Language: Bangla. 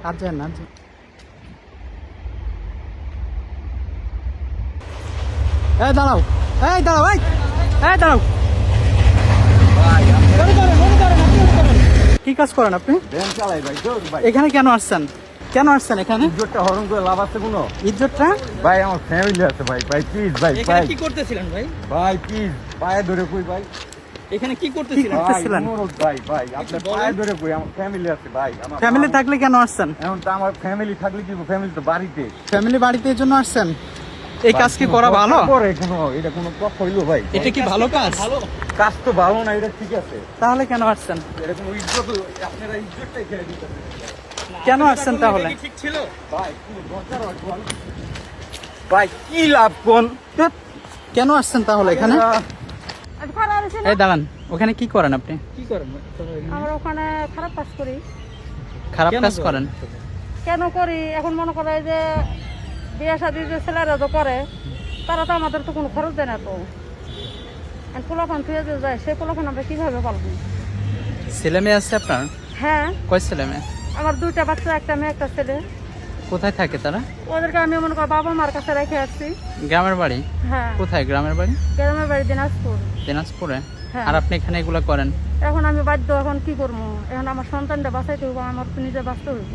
আর যায় না এই দাঁড়াও এই দাঁড়াও এই এই দাঁড়াও কি কাজ করেন আপনি? ভ্যান চালাই ভাই, ভাই এখানে কেন আসছেন এখানে? ইজ্জতটা হরণ করে লাভ আছে কোনো? ইজ্জতটা ভাই আমার ফ্যামিলি আছে ভাই, ভাই প্লিজ ভাই, এখানে ভাই কি করতেছিলেন ভাই? ভাই প্লিজ পায়ে ধরে কই ভাই, এখানে কি করতেছিলেন? ভাই অনুরোধ ভাই, ভাই আপনার পায়ে ধরে কই, আমার ফ্যামিলি আছে ভাই, আমার ফ্যামিলি থাকলে কেন আসছেন? এখন তো আমার ফ্যামিলি থাকলে কি, ফ্যামিলি তো বাড়িতে। ফ্যামিলি বাড়িতে এর জন্য আসছেন? এই কাজ কি করা ভালো? করে কোনো এটা কোনো কথা হইলো ভাই? এটা কি ভালো কাজ? কাজ তো ভালো না, এটা ঠিক আছে, তাহলে কেন আসছেন? এটা কোনো ইজ্জত, আপনারা ইজ্জতটাই খেয়ে দিতেছেন। কেন আসছেন তাহলে? ঠিক ছিল ভাই, কোনো দরকার হয় কোন ভাই, কি লাভ কোন? কেন আসছেন তাহলে এখানে? এই দাঁড়ান, ওখানে কি করেন আপনি? কি করেন? আমরা ওখানে খারাপ কাজ করি। খারাপ কাজ করেন? কেন করি? এখন মনে করে যে বিয়ে শাদী যে ছেলেরা তো করে, তারা তো আমাদের তো কোনো খরচ দেয় না। তো পোলাপান থুয়ে যে যায়, সেই পোলাপান আমরা কিভাবে পালবো? ছেলে মেয়ে আছে আপনার? হ্যাঁ, কয় ছেলে মেয়ে? আমার দুইটা বাচ্চা, একটা মেয়ে একটা ছেলে। কোথায় থাকে তারা? ওদেরকে আমি মনে করি বাবা মার কাছে রেখে আসছি। গ্রামের বাড়ি? হ্যাঁ। কোথায় গ্রামের বাড়ি? গ্রামের বাড়ি দিনাজপুর। দিনাজপুরে? হ্যাঁ। আর আপনি এখানে এগুলো করেন? এখন আমি বাধ্য, এখন কি করবো? এখন আমার সন্তানটা বাঁচাইতে হইব, আমার তো নিজে বাঁচতে হইব।